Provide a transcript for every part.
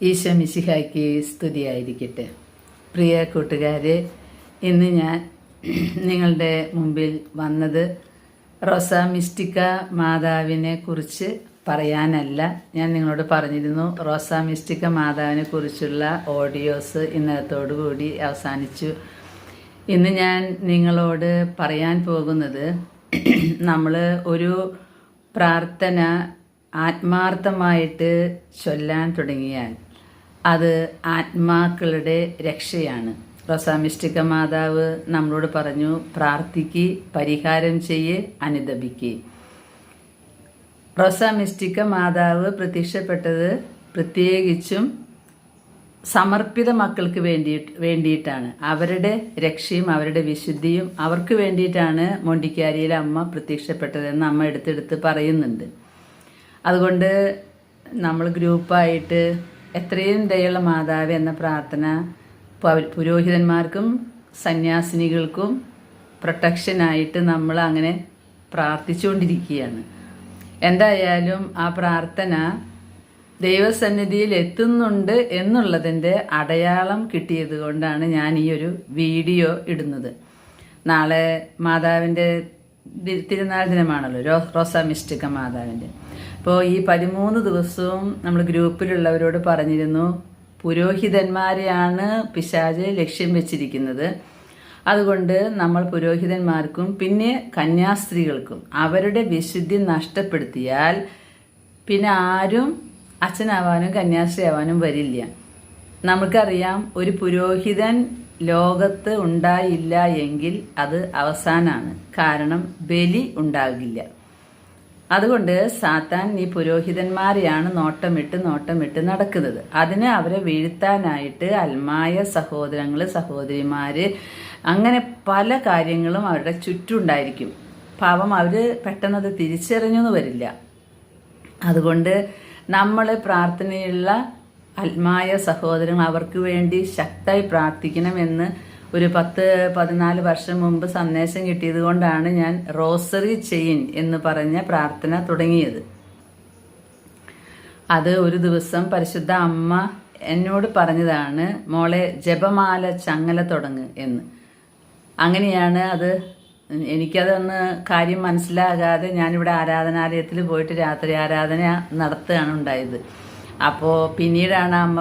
ഈശോ മിശിഹായ്ക്ക് സ്തുതിയായിരിക്കട്ടെ. പ്രിയ കൂട്ടുകാരെ, ഇന്ന് ഞാൻ നിങ്ങളുടെ മുമ്പിൽ വന്നത് റോസ മിസ്റ്റിക്ക മാതാവിനെ കുറിച്ച് പറയാനല്ല. ഞാൻ നിങ്ങളോട് പറഞ്ഞിരുന്നു റോസ മിസ്റ്റിക്ക മാതാവിനെ കുറിച്ചുള്ള ഓഡിയോസ് ഇന്നലത്തോടു കൂടി അവസാനിച്ചു. ഇന്ന് ഞാൻ നിങ്ങളോട് പറയാൻ പോകുന്നത് നമ്മൾ ഒരു പ്രാർത്ഥന ആത്മാർത്ഥമായിട്ട് ചൊല്ലാൻ തുടങ്ങിയാൽ അത് ആത്മാക്കളുടെ രക്ഷയാണ്. റോസ മിസ്റ്റിക്ക മാതാവ് നമ്മളോട് പറഞ്ഞു, പ്രാർത്ഥിക്ക്, പരിഹാരം ചെയ്യ്, അനുദപിക്ക്. റോസ മിസ്റ്റിക്ക മാതാവ് പ്രത്യക്ഷപ്പെട്ടത് പ്രത്യേകിച്ചും സമർപ്പിത മക്കൾക്ക് വേണ്ടിയിട്ടാണ്. അവരുടെ രക്ഷയും അവരുടെ വിശുദ്ധിയും അവർക്ക് വേണ്ടിയിട്ടാണ് മൊണ്ടിക്കാരിയിലെ അമ്മ പ്രത്യക്ഷപ്പെട്ടതെന്ന് അമ്മ എടുത്തെടുത്ത് പറയുന്നുണ്ട്. അതുകൊണ്ട് നമ്മൾ ഗ്രൂപ്പായിട്ട് എത്രയും ദയുള്ള മാതാവ് എന്ന പ്രാർത്ഥന പുരോഹിതന്മാർക്കും സന്യാസിനികൾക്കും പ്രൊട്ടക്ഷനായിട്ട് നമ്മൾ അങ്ങനെ പ്രാർത്ഥിച്ചുകൊണ്ടിരിക്കുകയാണ്. എന്തായാലും ആ പ്രാർത്ഥന ദൈവസന്നിധിയിൽ എത്തുന്നുണ്ട് എന്നുള്ളതിൻ്റെ അടയാളം കിട്ടിയത് കൊണ്ടാണ് ഞാൻ ഈ ഒരു വീഡിയോ ഇടുന്നത്. നാളെ മാതാവിൻ്റെ തിരുനാൾ ദിനമാണല്ലോ, റോസ മിസ്റ്റിക്ക മാതാവിൻ്റെ. അപ്പോൾ ഈ 13 ദിവസവും നമ്മൾ ഗ്രൂപ്പിലുള്ളവരോട് പറഞ്ഞിരുന്നു, പുരോഹിതന്മാരെയാണ് പിശാച് ലക്ഷ്യം വെച്ചിരിക്കുന്നത്. അതുകൊണ്ട് നമ്മൾ പുരോഹിതന്മാർക്കും പിന്നെ കന്യാസ്ത്രീകൾക്കും അവരുടെ വിശുദ്ധി നഷ്ടപ്പെടുത്തിയാൽ പിന്നെ ആരും അച്ഛനാവാനും കന്യാസ്ത്രീ ആവാനും വരില്ല. നമുക്കറിയാം, ഒരു പുരോഹിതൻ ലോകത്ത് ഉണ്ടായില്ല എങ്കിൽ അത് അവസാനമാണ്. കാരണം ബലി ഉണ്ടാകില്ല. അതുകൊണ്ട് സാത്താൻ ഈ പുരോഹിതന്മാരെയാണ് നോട്ടമിട്ട് നടക്കുന്നത്. അതിന് അവരെ വീഴ്ത്താനായിട്ട് അൽമായ സഹോദരിമാര് അങ്ങനെ പല കാര്യങ്ങളും അവരുടെ ചുറ്റുണ്ടായിരിക്കും. പാവം അവര് പെട്ടെന്നത് തിരിച്ചറിഞ്ഞൊന്നും വരില്ല. അതുകൊണ്ട് നമ്മൾ പ്രാർത്ഥനയുള്ള ആത്മായ സഹോദരങ്ങൾ അവർക്ക് വേണ്ടി ശക്തമായി പ്രാർത്ഥിക്കണമെന്ന് ഒരു 10-14 വർഷം മുമ്പ് സന്ദേശം കിട്ടിയത് കൊണ്ടാണ് ഞാൻ റോസറി ചെയിൻ എന്ന് പറഞ്ഞ പ്രാർത്ഥന തുടങ്ങിയത്. അത് ഒരു ദിവസം പരിശുദ്ധ അമ്മ എന്നോട് പറഞ്ഞതാണ്, മോളെ ജപമാല ചങ്ങല തുടങ്ങ് എന്ന്. അങ്ങനെയാണ് അത്. എനിക്കതൊന്ന് കാര്യം മനസ്സിലാകാതെ ഞാനിവിടെ ആരാധനാലയത്തിൽ പോയിട്ട് രാത്രി ആരാധന നടത്തുകയാണ് ഉണ്ടായത്. അപ്പോൾ പിന്നീടാണ് അമ്മ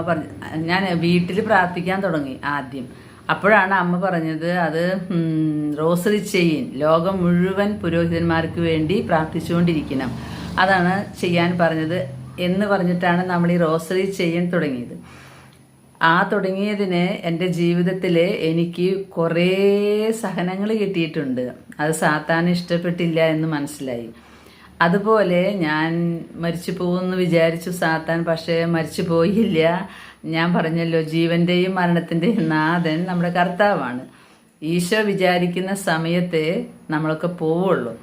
ഞാൻ വീട്ടിൽ പ്രാർത്ഥിക്കാൻ തുടങ്ങി ആദ്യം. അപ്പോഴാണ് അമ്മ പറഞ്ഞത്, അത് റോസറി ചെയിൻ ലോകം മുഴുവൻ പുരോഹിതന്മാർക്ക് വേണ്ടി പ്രാർത്ഥിച്ചുകൊണ്ടിരിക്കണം, അതാണ് ചെയ്യാൻ പറഞ്ഞത് എന്ന് പറഞ്ഞിട്ടാണ് നമ്മൾ ഈ റോസറി ചെയിൻ തുടങ്ങിയത്. ആ തുടങ്ങിയതിന് എൻ്റെ ജീവിതത്തിൽ എനിക്ക് കുറേ സഹനങ്ങൾ കിട്ടിയിട്ടുണ്ട്. അത് സാത്താന് ഇഷ്ടപ്പെട്ടില്ല എന്ന് മനസ്സിലായി. അതുപോലെ ഞാൻ മരിച്ചു പോകുമെന്ന് വിചാരിച്ചു സാത്താൻ, പക്ഷേ മരിച്ചു പോയില്ല. ഞാൻ പറഞ്ഞല്ലോ, ജീവന്റെയും മരണത്തിന്റെയും നാഥൻ നമ്മുടെ കർത്താവാണ്. ഈശോ വിചാരിക്കുന്ന സമയത്തെ നമ്മളൊക്കെ പോവുള്ളൂ.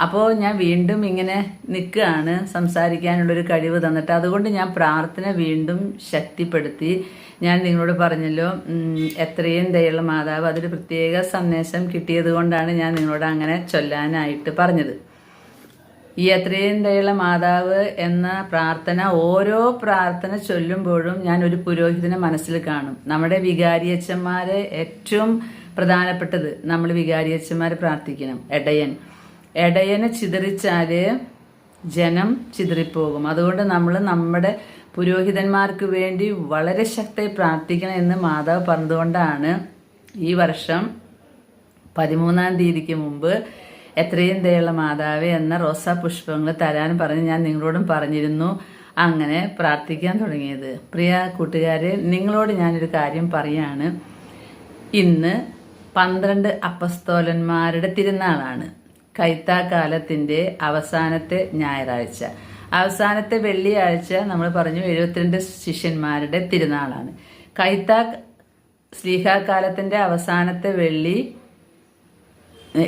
അപ്പോൾ ഞാൻ വീണ്ടും ഇങ്ങനെ നിൽക്കുകയാണ്, സംസാരിക്കാനുള്ളൊരു കഴിവ് തന്നിട്ട്. അതുകൊണ്ട് ഞാൻ പ്രാർത്ഥന വീണ്ടും ശക്തിപ്പെടുത്തി. ഞാൻ നിങ്ങളോട് പറഞ്ഞല്ലോ, എത്രയും ദയുള്ള മാതാവ്, അതൊരു പ്രത്യേക സന്ദേശം കിട്ടിയത് കൊണ്ടാണ് ഞാൻ നിങ്ങളോട് അങ്ങനെ ചൊല്ലാനായിട്ട് പറഞ്ഞത്. ഈ എത്രയും ദയുള്ള മാതാവ് എന്ന പ്രാർത്ഥന ഓരോ പ്രാർത്ഥന ചൊല്ലുമ്പോഴും ഞാൻ ഒരു പുരോഹിതനെ മനസ്സിൽ കാണും. നമ്മുടെ വികാരിയച്ഛന്മാരെ ഏറ്റവും പ്രധാനപ്പെട്ടത് നമ്മൾ വികാരിയച്ഛന്മാരെ പ്രാർത്ഥിക്കണം. ഇടയനെ ചിതറിച്ചാല് ജനം ചിതറിപ്പോകും. അതുകൊണ്ട് നമ്മൾ നമ്മുടെ പുരോഹിതന്മാർക്ക് വേണ്ടി വളരെ ശക്തമായി പ്രാർത്ഥിക്കണം എന്ന് മാതാവ് പറഞ്ഞതുകൊണ്ടാണ് ഈ വർഷം 13-ാം തീയതിക്ക് മുമ്പ് എത്രയും ദയുള്ള മാതാവേ എന്ന റോസാ പുഷ്പങ്ങൾ തരാൻ പറഞ്ഞ് ഞാൻ നിങ്ങളോടും പറഞ്ഞിരുന്നു. അങ്ങനെ പ്രാർത്ഥിക്കാൻ തുടങ്ങിയത്. പ്രിയ കൂട്ടുകാരെ, നിങ്ങളോട് ഞാനൊരു കാര്യം പറയാണ്. ഇന്ന് 12 അപ്പസ്തോലന്മാരുടെ തിരുനാളാണ്. കൈത്താക്കാലത്തിൻ്റെ അവസാനത്തെ ഞായറാഴ്ച, അവസാനത്തെ വെള്ളിയാഴ്ച നമ്മൾ പറഞ്ഞു 72 ശിഷ്യന്മാരുടെ തിരുനാളാണ്. ശ്ലീഹാക്കാലത്തിൻ്റെ അവസാനത്തെ വെള്ളി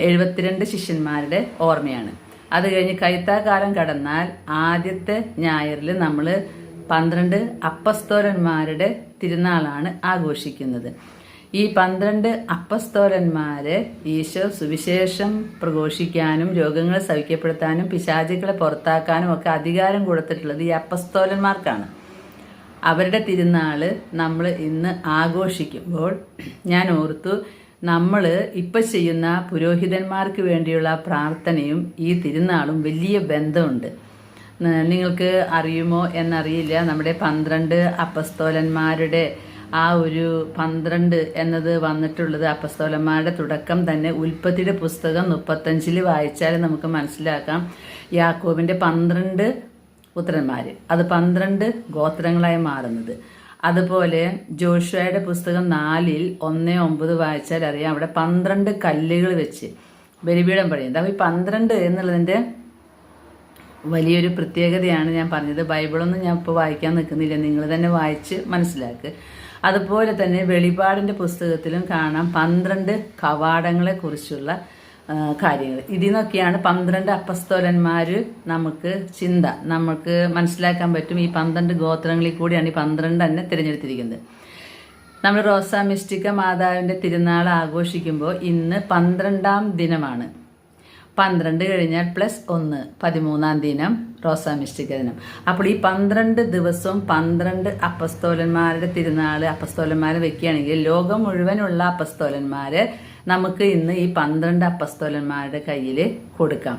72 ശിഷ്യന്മാരുടെ ഓർമ്മയാണ്. അത് കഴിഞ്ഞ് കൈത്താക്കാലം കടന്നാൽ ആദ്യത്തെ ഞായറിൽ നമ്മൾ 12 അപ്പസ്തോലന്മാരുടെ തിരുനാളാണ് ആഘോഷിക്കുന്നത്. ഈ 12 അപ്പസ്തോലന്മാരെ ഈശോ സുവിശേഷം പ്രഘോഷിക്കാനും രോഗങ്ങളെ സൗഖ്യപ്പെടുത്താനും പിശാചുക്കളെ പുറത്താക്കാനും ഒക്കെ അധികാരം കൊടുത്തിട്ടുള്ളത് ഈ അപ്പസ്തോലന്മാർക്കാണ്. അവരുടെ തിരുനാൾ നമ്മൾ ഇന്ന് ആഘോഷിക്കുമ്പോൾ ഞാൻ ഓർത്തു, നമ്മൾ ഇപ്പം ചെയ്യുന്ന പുരോഹിതന്മാർക്ക് വേണ്ടിയുള്ള പ്രാർത്ഥനയും ഈ തിരുനാളും വലിയ ബന്ധമുണ്ട്. നിങ്ങൾക്ക് അറിയുമോ എന്നറിയില്ല, നമ്മുടെ 12 അപ്പസ്തോലന്മാരുടെ ആ ഒരു 12 എന്നത് വന്നിട്ടുള്ളത് അപ്പസ്തോലന്മാരുടെ തുടക്കം തന്നെ ഉൽപ്പത്തിയുടെ പുസ്തകം 35 വായിച്ചാൽ നമുക്ക് മനസ്സിലാക്കാം. യാക്കോബിൻ്റെ 12 പുത്രന്മാർ, അത് 12 ഗോത്രങ്ങളായി മാറുന്നത്. അതുപോലെ ജോഷുവയുടെ പുസ്തകം 4 1:9 വായിച്ചാൽ അറിയാം, അവിടെ 12 കല്ലുകൾ വെച്ച് ബലിപീഠം പണിയുന്നത്. അപ്പോൾ ഈ 12 എന്നുള്ളതിൻ്റെ വലിയൊരു പ്രത്യേകതയാണ് ഞാൻ പറഞ്ഞത്. ബൈബിളൊന്നും ഞാൻ ഇപ്പോൾ വായിക്കാൻ നിൽക്കുന്നില്ല, നിങ്ങൾ തന്നെ വായിച്ച് മനസ്സിലാക്കുക. അതുപോലെ തന്നെ വെളിപാടിൻ്റെ പുസ്തകത്തിലും കാണാം 12 കവാടങ്ങളെ കുറിച്ചുള്ള കാര്യങ്ങൾ. ഇതിൽ നിന്നൊക്കെയാണ് 12 അപ്പസ്തോലന്മാർ നമുക്ക് മനസ്സിലാക്കാൻ പറ്റും. ഈ 12 ഗോത്രങ്ങളിൽ കൂടിയാണ് ഈ 12 തന്നെ തിരഞ്ഞെടുത്തിരിക്കുന്നത്. നമ്മൾ റോസാ മിസ്റ്റിക്ക മാതാവിൻ്റെ തിരുനാൾ ആഘോഷിക്കുമ്പോൾ ഇന്ന് 12ാം ദിനമാണ്. 12 കഴിഞ്ഞാൽ +1 13ാം ദിനം റോസാ മിസ്റ്റിക്ക ദിനം. അപ്പോൾ ഈ 12 ദിവസവും 12 അപ്പസ്തോലന്മാരുടെ തിരുനാൾ അപ്പസ്തോലന്മാരെ വെക്കുകയാണെങ്കിൽ ലോകം മുഴുവനുള്ള അപ്പസ്തോലന്മാരെ നമുക്ക് ഇന്ന് ഈ 12 അപ്പസ്തോലന്മാരുടെ കയ്യിൽ കൊടുക്കാം.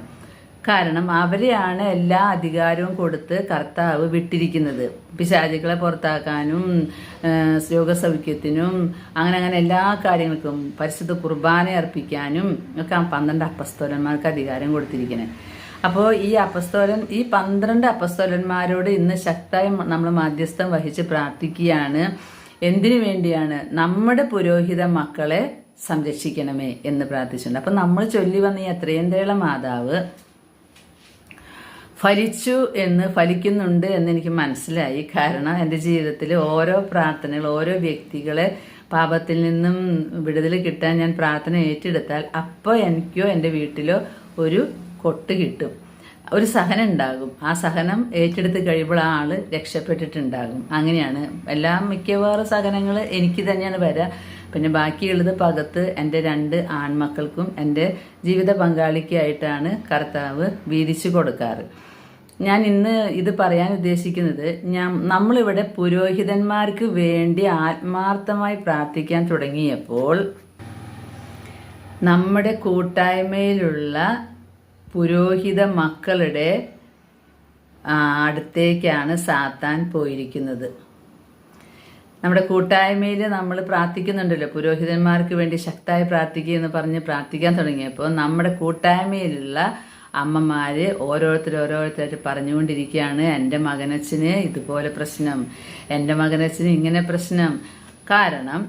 കാരണം അവരെയാണ് എല്ലാ അധികാരവും കൊടുത്ത് കർത്താവ് വിട്ടിരിക്കുന്നത്. പിശാചുക്കളെ പുറത്താക്കാനും രോഗസൗഖ്യത്തിനും അങ്ങനെ എല്ലാ കാര്യങ്ങൾക്കും പരിശുദ്ധ കുർബാന അർപ്പിക്കാനും ഒക്കെ 12 അപ്പസ്തോലന്മാർക്ക് അധികാരം കൊടുത്തിരിക്കുന്നത്. അപ്പോൾ ഈ 12 അപ്പസ്തോലന്മാരോട് ഇന്ന് ശക്തമായി നമ്മൾ മാധ്യസ്ഥം വഹിച്ച് പ്രാർത്ഥിക്കുകയാണ്. എന്തിനു വേണ്ടിയാണ്? നമ്മുടെ പുരോഹിത മക്കളെ സംരക്ഷിക്കണമേ എന്ന് പ്രാർത്ഥിച്ചിട്ടുണ്ട്. അപ്പം നമ്മൾ ചൊല്ലി വന്ന ഈ അത്രയേന്തേള മാതാവ് ഫലിക്കുന്നുണ്ട് എന്ന് എനിക്ക് മനസ്സിലായി. കാരണം എൻ്റെ ജീവിതത്തിൽ ഓരോ പ്രാർത്ഥനകൾ, ഓരോ വ്യക്തികളെ പാപത്തിൽ നിന്നും വിടുതൽ കിട്ടാൻ ഞാൻ പ്രാർത്ഥന ഏറ്റെടുത്താൽ അപ്പോൾ എനിക്കോ എൻ്റെ വീട്ടിലോ ഒരു കൊട്ട് കിട്ടും, ഒരു സഹനം ഉണ്ടാകും. ആ സഹനം ഏറ്റെടുത്ത് കഴിയുമ്പോൾ ആ ആൾ രക്ഷപ്പെട്ടിട്ടുണ്ടാകും. അങ്ങനെയാണ് മിക്കവാറും സഹനങ്ങൾ എനിക്ക് തന്നെയാണ് വരിക. പിന്നെ ബാക്കിയുള്ളത് പകത്ത് എൻ്റെ 2 ആൺമക്കൾക്കും എൻ്റെ ജീവിത പങ്കാളിക്കായിട്ടാണ് കർത്താവ് വീതിച്ചു കൊടുക്കാറ്. ഞാൻ ഇന്ന് ഇത് പറയാൻ ഉദ്ദേശിക്കുന്നത്, നമ്മളിവിടെ പുരോഹിതന്മാർക്ക് വേണ്ടി ആത്മാർത്ഥമായി പ്രാർത്ഥിക്കാൻ തുടങ്ങിയപ്പോൾ നമ്മുടെ കൂട്ടായ്മയിലുള്ള പുരോഹിത മക്കളുടെ അടുത്തേക്കാണ് സാത്താൻ പോയിരിക്കുന്നത്. നമ്മുടെ കൂട്ടായ്മയിൽ നമ്മൾ പ്രാർത്ഥിക്കുന്നുണ്ടല്ലോ, പുരോഹിതന്മാർക്ക് വേണ്ടി ശക്തമായി പ്രാർത്ഥിക്കുക എന്ന് പറഞ്ഞ് പ്രാർത്ഥിക്കാൻ തുടങ്ങിയപ്പോൾ നമ്മുടെ കൂട്ടായ്മയിലുള്ള അമ്മമാർ ഓരോരുത്തരായിട്ട് പറഞ്ഞുകൊണ്ടിരിക്കുകയാണ്, എൻ്റെ മകനച്ഛന് ഇതുപോലെ പ്രശ്നം, എൻ്റെ മകനച്ഛന് ഇങ്ങനെ പ്രശ്നം. കാരണം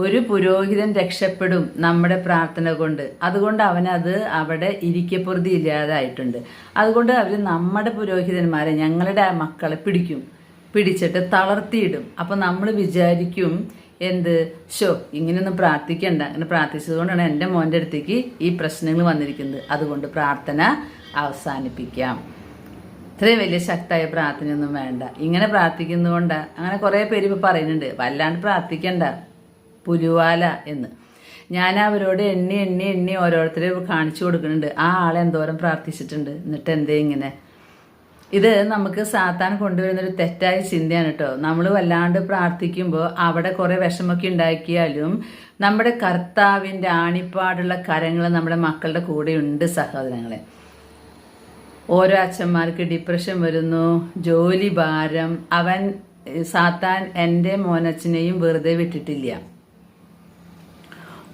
ഒരു പുരോഹിതൻ രക്ഷപ്പെടും നമ്മുടെ പ്രാർത്ഥന കൊണ്ട്. അതുകൊണ്ട് അവനത് അവിടെ ഇരിക്കപ്പുറതി ഇല്ലാതായിട്ടുണ്ട്. അതുകൊണ്ട് അവർ നമ്മുടെ പുരോഹിതന്മാരെ, ഞങ്ങളുടെ മക്കളെ പിടിച്ചിട്ട് തളർത്തിയിടും. അപ്പം നമ്മൾ വിചാരിക്കും, ഇങ്ങനെയൊന്നും പ്രാർത്ഥിക്കണ്ട, അങ്ങനെ പ്രാർത്ഥിച്ചതുകൊണ്ടാണ് എൻ്റെ മോൻ്റെ അടുത്തേക്ക് ഈ പ്രശ്നങ്ങൾ വന്നിരിക്കുന്നത്, അതുകൊണ്ട് പ്രാർത്ഥന അവസാനിപ്പിക്കാം, ഇത്രയും വലിയ ശക്തമായ പ്രാർത്ഥനയൊന്നും വേണ്ട, ഇങ്ങനെ പ്രാർത്ഥിക്കുന്നതുകൊണ്ട്. അങ്ങനെ കുറേ പേര് ഇപ്പോൾ പറയുന്നുണ്ട്, വല്ലാണ്ട് പ്രാർത്ഥിക്കണ്ട പുലുവാല എന്ന്. ഞാൻ അവരോട് എണ്ണി ഓരോരുത്തരെ കാണിച്ചു കൊടുക്കുന്നുണ്ട്, ആ ആളെ എന്തോരം പ്രാർത്ഥിച്ചിട്ടുണ്ട്, എന്നിട്ട് എന്തേ ഇങ്ങനെ. ഇത് നമുക്ക് സാത്താൻ കൊണ്ടുവരുന്നൊരു തെറ്റായ ചിന്തയാണ് കേട്ടോ. നമ്മൾ വല്ലാണ്ട് പ്രാർത്ഥിക്കുമ്പോൾ അവിടെ കുറേ വിഷമൊക്കെ ഉണ്ടാക്കിയാലും നമ്മുടെ കർത്താവിൻ്റെ ആണിപ്പാടുള്ള കരങ്ങൾ നമ്മുടെ മക്കളുടെ കൂടെ ഉണ്ട് സഹോദരങ്ങളെ. ഓരോ അച്ഛന്മാർക്ക് ഡിപ്രഷൻ വരുന്നു, ജോലി ഭാരം. സാത്താൻ എൻ്റെ മോനച്ഛനെയും വെറുതെ വിട്ടിട്ടില്ല.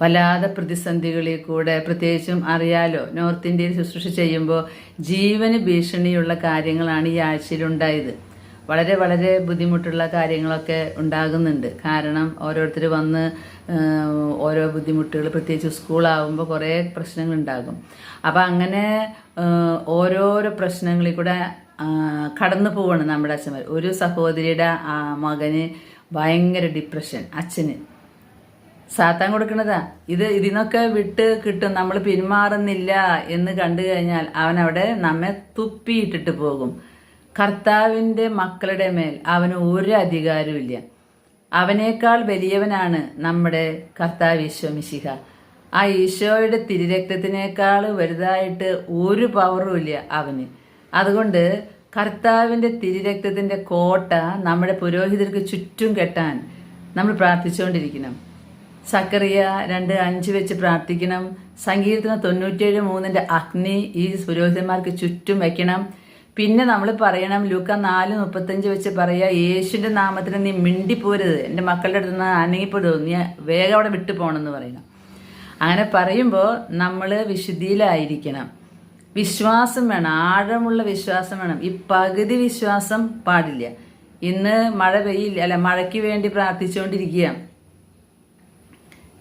വല്ലാതെ പ്രതിസന്ധികളിൽ കൂടെ, പ്രത്യേകിച്ചും അറിയാലോ, നോർത്ത് ഇന്ത്യയിൽ ശുശ്രൂഷ ചെയ്യുമ്പോൾ ജീവന് ഭീഷണിയുള്ള കാര്യങ്ങളാണ് ഈ ആഴ്ചയിലുണ്ടായത്. വളരെ വളരെ ബുദ്ധിമുട്ടുള്ള കാര്യങ്ങളൊക്കെ ഉണ്ടാകുന്നുണ്ട്. കാരണം ഓരോരുത്തർ വന്ന് ഓരോ ബുദ്ധിമുട്ടുകൾ, പ്രത്യേകിച്ച് സ്കൂളാവുമ്പോൾ കുറേ പ്രശ്നങ്ങളുണ്ടാകും. അപ്പം അങ്ങനെ ഓരോരോ പ്രശ്നങ്ങളിൽ കൂടെ കടന്നു പോവാണ് നമ്മുടെ അച്ഛന്മാർ. ഒരു സഹോദരിയുടെ മകന് ഭയങ്കര ഡിപ്രഷൻ, അച്ഛന്. സാത്താൻ കൊടുക്കുന്നതാ. ഇതിനൊക്കെ വിട്ട് കിട്ടും. നമ്മൾ പിന്മാറുന്നില്ല എന്ന് കണ്ടു കഴിഞ്ഞാൽ അവൻ അവിടെ നമ്മെ തുപ്പിയിട്ടിട്ട് പോകും. കർത്താവിൻ്റെ മക്കളുടെ മേൽ അവന് ഒരു അധികാരവും ഇല്ല. അവനേക്കാൾ വലിയവനാണ് നമ്മുടെ കർത്താവ് ഈശോ മിശിഹ. ആ ഈശോയുടെ തിരുരക്തത്തിനേക്കാൾ വലുതായിട്ട് ഒരു പവറും ഇല്ല അവന്. അതുകൊണ്ട് കർത്താവിൻ്റെ തിരുരക്തത്തിൻ്റെ കോട്ട നമ്മുടെ പുരോഹിതർക്ക് ചുറ്റും കെട്ടാൻ നമ്മൾ പ്രാർത്ഥിച്ചുകൊണ്ടിരിക്കണം. സക്കറിയ 2:5 വെച്ച് പ്രാർത്ഥിക്കണം. സങ്കീർത്തനം 97:3 അഗ്നി ഈ പുരോഹിതന്മാർക്ക് ചുറ്റും വെക്കണം. പിന്നെ നമ്മൾ പറയണം ലൂക്ക 4:35 വെച്ച് പറയുക, യേശുവിൻ്റെ നാമത്തിന് നീ മിണ്ടിപ്പോരുത്, എൻ്റെ മക്കളുടെ അടുത്ത് നിന്ന് അനങ്ങിപ്പോരുത്, നീ വേഗം അവിടെ വിട്ടു പോകണമെന്ന് പറയണം. അങ്ങനെ പറയുമ്പോൾ നമ്മൾ വിശുദ്ധിയിലായിരിക്കണം. വിശ്വാസം വേണം, ആഴമുള്ള വിശ്വാസം വേണം. ഈ പകുതി വിശ്വാസം പാടില്ല. ഇന്ന് മഴ പെയ്യില്ല, അല്ല മഴയ്ക്ക് വേണ്ടി പ്രാർത്ഥിച്ചുകൊണ്ടിരിക്കുക.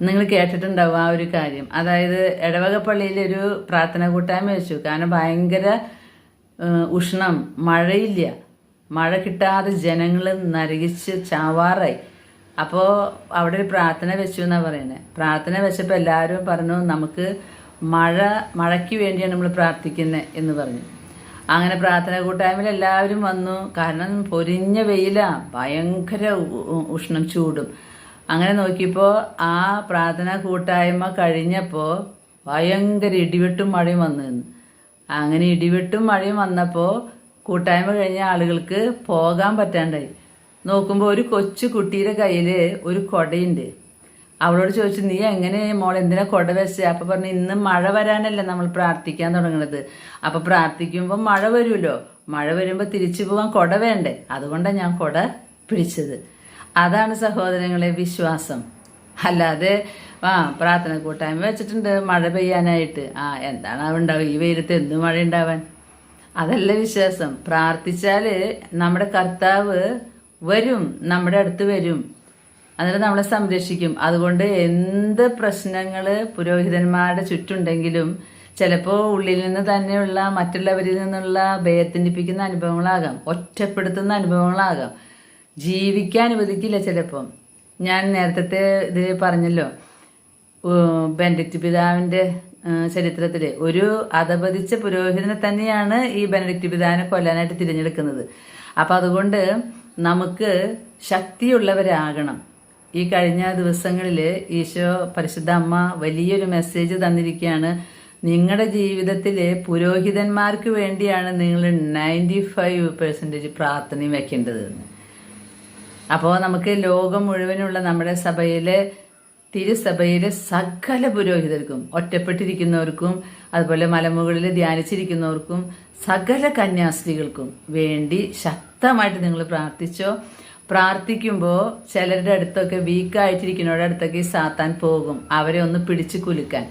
നിങ്ങൾ കേട്ടിട്ടുണ്ടാവും ആ ഒരു കാര്യം. അതായത് ഇടവക പള്ളിയിൽ ഒരു പ്രാർത്ഥന കൂട്ടായ്മ വെച്ചു. കാരണം ഭയങ്കര ഉഷ്ണം, മഴയില്ല, മഴ കിട്ടാതെ ജനങ്ങൾ നരകിച്ച് ചാവാറായി. അപ്പോൾ അവിടെ ഒരു പ്രാർത്ഥന വെച്ചു എന്നാണ് പറയുന്നത്. പ്രാർത്ഥന വെച്ചപ്പോൾ എല്ലാവരും പറഞ്ഞു നമുക്ക് മഴയ്ക്ക് വേണ്ടിയാണ് നമ്മൾ പ്രാർത്ഥിക്കുന്നത് എന്ന് പറഞ്ഞു. അങ്ങനെ പ്രാർത്ഥന കൂട്ടായ്മയിൽ എല്ലാവരും വന്നു. കാരണം പൊരിഞ്ഞ വെയിലാണ്, ഭയങ്കര ഉഷ്ണം, ചൂടും. അങ്ങനെ നോക്കിയപ്പോൾ ആ പ്രാർത്ഥന കൂട്ടായ്മ കഴിഞ്ഞപ്പോൾ ഭയങ്കര ഇടിവെട്ടും മഴയും വന്നു നിന്ന്. അങ്ങനെ ഇടിവെട്ടും മഴയും വന്നപ്പോൾ കൂട്ടായ്മ കഴിഞ്ഞ ആളുകൾക്ക് പോകാൻ പറ്റാണ്ടായി. നോക്കുമ്പോൾ ഒരു കൊച്ചു കുട്ടിയുടെ കയ്യിൽ ഒരു കുടയുണ്ട്. അവളോട് ചോദിച്ചു, നീ എങ്ങനെ മോൾ എന്തിനാ കുട വെച്ചത്? അപ്പം പറഞ്ഞു, ഇന്ന് മഴ വരാനല്ലേ നമ്മൾ പ്രാർത്ഥിക്കാൻ തുടങ്ങണത്. അപ്പം പ്രാർത്ഥിക്കുമ്പോൾ മഴ വരുമല്ലോ, മഴ വരുമ്പോൾ തിരിച്ചു പോകാൻ കുട വേണ്ടേ, അതുകൊണ്ടാണ് ഞാൻ കുട പിടിച്ചത്. അതാണ് സഹോദരങ്ങളെ വിശ്വാസം. അല്ലാതെ പ്രാർത്ഥന കൂട്ടായ്മ വെച്ചിട്ടുണ്ട് മഴ പെയ്യാനായിട്ട്, എന്താണ് ഉണ്ടാവുക, ഈ വെയിലത്ത് എന്ത് മഴ ഉണ്ടാവാൻ? അതല്ല വിശ്വാസം. പ്രാർത്ഥിച്ചാൽ നമ്മുടെ കർത്താവ് വരും, നമ്മുടെ അടുത്ത് വരും, എന്നിട്ട് നമ്മളെ സംരക്ഷിക്കും. അതുകൊണ്ട് എന്ത് പ്രശ്നങ്ങൾ പുരോഹിതന്മാരുടെ ചുറ്റുണ്ടെങ്കിലും ചിലപ്പോൾ ഉള്ളിൽ നിന്ന് തന്നെയുള്ള മറ്റുള്ളവരിൽ നിന്നുള്ള ഭയത്തിനിപ്പിക്കുന്ന അനുഭവങ്ങളാകാം, ഒറ്റപ്പെടുത്തുന്ന അനുഭവങ്ങളാകാം, ജീവിക്കാൻ അനുവദിക്കില്ല ചിലപ്പം. ഞാൻ നേരത്തെ ഇത് പറഞ്ഞല്ലോ, ബെനഡിക്റ്റ് പിതാവിൻ്റെ ചരിത്രത്തിൽ ഒരു അധപതിച്ച പുരോഹിതനെ തന്നെയാണ് ഈ ബെനഡിക്റ്റ് പിതാവിനെ കൊല്ലാനായിട്ട് തിരഞ്ഞെടുക്കുന്നത്. അപ്പം അതുകൊണ്ട് നമുക്ക് ശക്തിയുള്ളവരാകണം. ഈ കഴിഞ്ഞ ദിവസങ്ങളിൽ ഈശോ പരിശുദ്ധ അമ്മ വലിയൊരു മെസ്സേജ് തന്നിരിക്കുകയാണ്. നിങ്ങളുടെ ജീവിതത്തിൽ പുരോഹിതന്മാർക്ക് വേണ്ടിയാണ് നിങ്ങൾ 95% പ്രാർത്ഥനയും വെക്കേണ്ടതെന്ന്. അപ്പോൾ നമുക്ക് ലോകം മുഴുവനുള്ള നമ്മുടെ സഭയിലെ തിരുസഭയിലെ സകല പുരോഹിതർക്കും, ഒറ്റപ്പെട്ടിരിക്കുന്നവർക്കും, അതുപോലെ മലമുകളിൽ ധ്യാനിച്ചിരിക്കുന്നവർക്കും, സകല കന്യാസ്ത്രീകൾക്കും വേണ്ടി ശക്തമായിട്ട് നിങ്ങൾ പ്രാർത്ഥിച്ചോ. പ്രാർത്ഥിക്കുമ്പോൾ ചിലരുടെ അടുത്തൊക്കെ വീക്കായിട്ടിരിക്കുന്നവരുടെ അടുത്തൊക്കെ സാത്താൻ പോകും, അവരെ ഒന്ന് പിടിച്ചു കുലുക്കാൻ.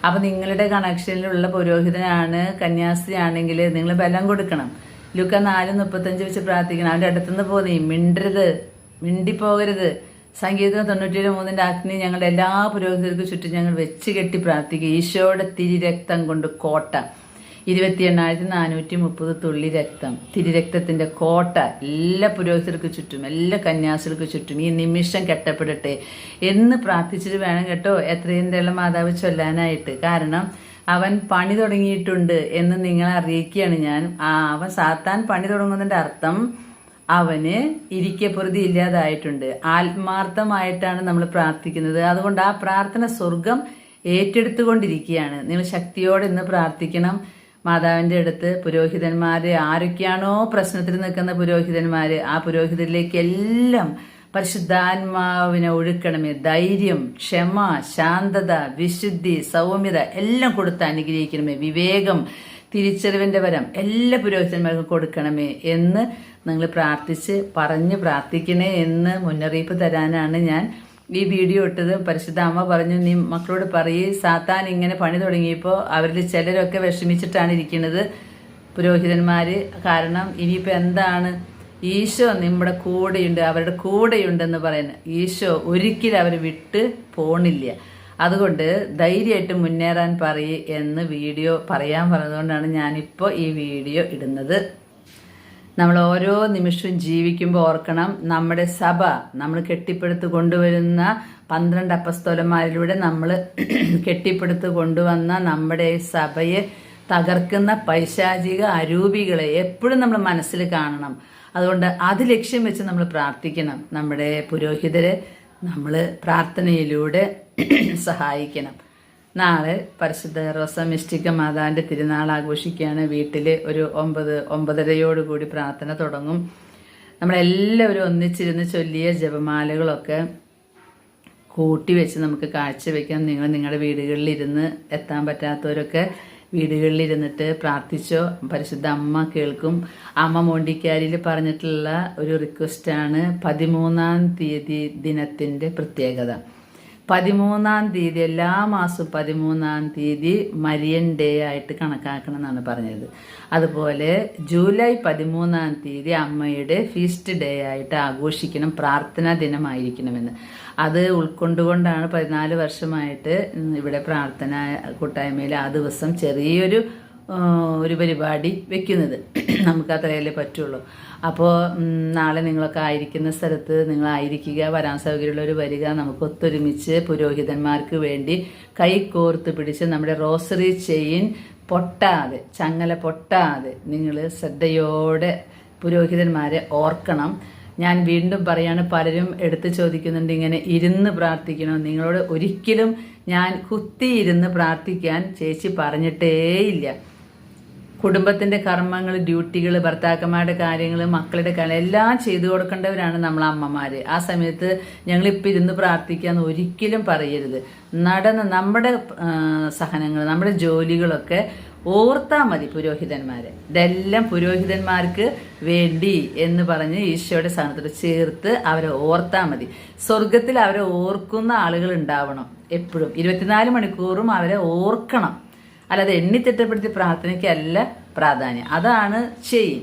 അപ്പം നിങ്ങളുടെ കണക്ഷനിലുള്ള പുരോഹിതനാണ്, കന്യാസ്ത്രീ ആണെങ്കിൽ നിങ്ങൾ ബലം കൊടുക്കണം. ലൂക്ക 4:35 വെച്ച് പ്രാർത്ഥിക്കണം. അവൻ്റെ അടുത്തുനിന്ന് പോന്നേ, മിണ്ടരുത്, മിണ്ടിപ്പോകരുത്. സങ്കീർത്തനം 97:3 അഗ്നി ഞങ്ങളുടെ എല്ലാ പുരോഹിതർക്കും ചുറ്റും ഞങ്ങൾ വെച്ച് കെട്ടി പ്രാർത്ഥിക്കുക. ഈശോയുടെ തിരുരക്തം കൊണ്ട് കോട്ട, 28,430 തുള്ളി രക്തം, തിരുരക്തത്തിന്റെ കോട്ട എല്ലാ പുരോഹിതർക്ക് ചുറ്റും, എല്ലാ കന്യാസികൾക്ക് ചുറ്റും ഈ നിമിഷം കെട്ടപ്പെടട്ടെ എന്ന് പ്രാർത്ഥിച്ചിട്ട് വേണം കേട്ടോ എത്രയും തേള മാതാവ് ചൊല്ലാനായിട്ട്. കാരണം അവൻ പണി തുടങ്ങിയിട്ടുണ്ട് എന്ന് നിങ്ങളെ അറിയിക്കുകയാണ് ഞാൻ. അവൻ സാത്താൻ പണി തുടങ്ങുന്നതിന്റെ അർത്ഥം അവന് ഇരിക്കപ്പുറതി ഇല്ലാതായിട്ടുണ്ട്. ആത്മാർത്ഥമായിട്ടാണ് നമ്മൾ പ്രാർത്ഥിക്കുന്നത്. അതുകൊണ്ട് ആ പ്രാർത്ഥന സ്വർഗം ഏറ്റെടുത്തുകൊണ്ടിരിക്കുകയാണ്. നിങ്ങൾ ശക്തിയോടെ ഇന്ന് പ്രാർത്ഥിക്കണം. മാതാവിൻ്റെ അടുത്ത് പുരോഹിതന്മാര് ആരൊക്കെയാണോ പ്രശ്നത്തിൽ നിൽക്കുന്ന പുരോഹിതന്മാര്, ആ പുരോഹിതരിലേക്കെല്ലാം പരിശുദ്ധാത്മാവിനെ ഒഴുക്കണമേ. ധൈര്യം, ക്ഷമ, ശാന്തത, വിശുദ്ധി, സൗമ്യത എല്ലാം കൊടുത്ത് അനുഗ്രഹിക്കണമേ. വിവേകം, തിരിച്ചറിവിൻ്റെ വരം എല്ലാ പുരോഹിതന്മാർക്കും കൊടുക്കണമേ എന്ന് നിങ്ങൾ പറഞ്ഞ് പ്രാർത്ഥിക്കണേ എന്ന് മുന്നറിയിപ്പ് തരാനാണ് ഞാൻ ഈ വീഡിയോ ഇട്ടത്. പരിശുദ്ധ അമ്മ പറഞ്ഞു, നീ മക്കളോട് പറയേ, സാത്താൻ ഇങ്ങനെ പണി തുടങ്ങിയപ്പോൾ അവരിൽ ചിലരൊക്കെ വിഷമിച്ചിട്ടാണ് ഇരിക്കുന്നത് പുരോഹിതന്മാര്. കാരണം ഇനിയിപ്പോൾ എന്താണ്, ഈശോ നമ്മുടെ കൂടെയുണ്ട്, അവരുടെ കൂടെയുണ്ടെന്ന് പറയുന്നത്. ഈശോ ഒരിക്കലും അവർ വിട്ട് പോണില്ല. അതുകൊണ്ട് ധൈര്യമായിട്ട് മുന്നേറാൻ പറയേ എന്ന് വീഡിയോ പറയാൻ പറഞ്ഞതുകൊണ്ടാണ് ഞാനിപ്പോൾ ഈ വീഡിയോ ഇടുന്നത്. നമ്മൾ ഓരോ നിമിഷവും ജീവിക്കുമ്പോൾ ഓർക്കണം, നമ്മുടെ സഭ നമ്മൾ കെട്ടിപ്പടുത്ത് കൊണ്ടുവരുന്ന 12 അപ്പസ്തോലന്മാരിലൂടെ നമ്മൾ കെട്ടിപ്പടുത്ത് കൊണ്ടുവന്ന നമ്മുടെ സഭയെ തകർക്കുന്ന പൈശാചിക അരൂപികളെ എപ്പോഴും നമ്മൾ മനസ്സിൽ കാണണം. അതുകൊണ്ട് അത് ലക്ഷ്യം വെച്ച് നമ്മൾ പ്രാർത്ഥിക്കണം. നമ്മുടെ പുരോഹിതരെ നമ്മൾ പ്രാർത്ഥനയിലൂടെ സഹായിക്കണം. നാളെ പരിശുദ്ധ റോസ മിസ്റ്റിക്ക മാതാവിൻ്റെ തിരുനാൾ ആഘോഷിക്കുകയാണ്. വീട്ടിൽ ഒരു 9-9:30 പ്രാർത്ഥന തുടങ്ങും. നമ്മളെല്ലാവരും ഒന്നിച്ചിരുന്ന് ചൊല്ലിയ ജപമാലകളൊക്കെ കൂട്ടിവെച്ച് നമുക്ക് കാഴ്ചവെക്കാം. നിങ്ങളുടെ വീടുകളിലിരുന്ന് എത്താൻ പറ്റാത്തവരൊക്കെ വീടുകളിലിരുന്നിട്ട് പ്രാർത്ഥിച്ചോ. പരിശുദ്ധ അമ്മ കേൾക്കും. അമ്മ മോണ്ടിക്കാരിയിൽ പറഞ്ഞിട്ടുള്ള ഒരു റിക്വസ്റ്റാണ് 13-ാം തീയതി ദിനത്തിൻ്റെ പ്രത്യേകത. 13-ാം തീയതി എല്ലാ മാസവും 13-ാം തീയതി മരിയൻ ഡേ ആയിട്ട് കണക്കാക്കണം എന്നാണ് പറഞ്ഞത്. അതുപോലെ ജൂലൈ 13-ാം തീയതി അമ്മയുടെ ഫീസ്റ്റ് ഡേ ആയിട്ട് ആഘോഷിക്കണം, പ്രാർത്ഥനാ ദിനമായിരിക്കണമെന്ന്. അത് ഉൾക്കൊണ്ടുകൊണ്ടാണ് 14 വർഷമായിട്ട് ഇവിടെ പ്രാർത്ഥന കൂട്ടായ്മയിൽ ആ ദിവസം ചെറിയൊരു പരിപാടി വെക്കുന്നത്. നമുക്ക് അത്രയല്ലേ പറ്റുള്ളൂ. അപ്പോൾ നാളെ നിങ്ങളൊക്കെ ആയിരിക്കുന്ന സ്ഥലത്ത് നിങ്ങളായിരിക്കുക, വരാൻ സൗകര്യമുള്ളവർ വരിക. നമുക്ക് ഒത്തൊരുമിച്ച് പുരോഹിതന്മാർക്ക് വേണ്ടി കൈ കോർത്ത് പിടിച്ച് നമ്മുടെ റോസറി ചെയിൻ പൊട്ടാതെ, ചങ്ങല പൊട്ടാതെ നിങ്ങൾ ശ്രദ്ധയോടെ പുരോഹിതന്മാരെ ഓർക്കണം. ഞാൻ വീണ്ടും പറയാണ്, പലരും എടുത്ത് ചോദിക്കുന്നുണ്ട് ഇങ്ങനെ ഇരുന്ന് പ്രാർത്ഥിക്കണം. നിങ്ങളോട് ഒരിക്കലും ഞാൻ കുത്തിയിരുന്ന് പ്രാർത്ഥിക്കാൻ ചേച്ചി പറഞ്ഞിട്ടേയില്ല. കുടുംബത്തിൻ്റെ കർമ്മങ്ങൾ, ഡ്യൂട്ടികൾ, ഭർത്താക്കന്മാരുടെ കാര്യങ്ങൾ, മക്കളുടെ കാര്യം എല്ലാം ചെയ്തു കൊടുക്കേണ്ടവരാണ് നമ്മൾ അമ്മമാർ. ആ സമയത്ത് ഞങ്ങളിപ്പോൾ ഇരുന്ന് പ്രാർത്ഥിക്കാമെന്ന് ഒരിക്കലും പറയരുത്. നമ്മുടെ സഹനങ്ങൾ, നമ്മുടെ ജോലികളൊക്കെ ഓർത്താൽ മതി പുരോഹിതന്മാരെ. ഇതെല്ലാം പുരോഹിതന്മാർക്ക് വേണ്ടി എന്ന് പറഞ്ഞ് ഈശോയുടെ സ്ഥാനത്തോട് ചേർത്ത് അവരെ ഓർത്താൽ മതി. സ്വർഗത്തിൽ അവരെ ഓർക്കുന്ന ആളുകൾ ഉണ്ടാവണം എപ്പോഴും. 24 മണിക്കൂറും അവരെ ഓർക്കണം. അല്ലാതെ എണ്ണിത്തിട്ടപ്പെടുത്തി പ്രാർത്ഥനയ്ക്കല്ല പ്രാധാന്യം. അതാണ് ചെയിൻ.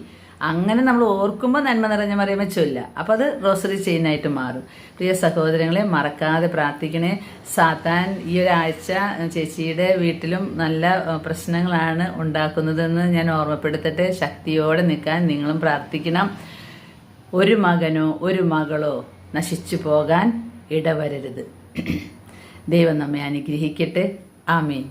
അങ്ങനെ നമ്മൾ ഓർക്കുമ്പോൾ നന്മ നിറഞ്ഞ മറിയമേ ചൊല്ല. അപ്പോൾ അത് റോസറി ചെയിനായിട്ട് മാറും. പ്രിയ സഹോദരങ്ങളെ, മറക്കാതെ പ്രാർത്ഥിക്കണേ. സാത്താൻ ഈ ഒരാഴ്ച ചേച്ചിയുടെ വീട്ടിലും നല്ല പ്രശ്നങ്ങളാണ് ഉണ്ടാക്കുന്നതെന്ന് ഞാൻ ഓർമ്മപ്പെടുത്തട്ടെ. ശക്തിയോടെ നിൽക്കാൻ നിങ്ങളും പ്രാർത്ഥിക്കണം. ഒരു മകനോ ഒരു മകളോ നശിച്ചു പോകാൻ ഇടവരരുത്. ദൈവം നമ്മെ അനുഗ്രഹിക്കട്ടെ. ആമേൻ.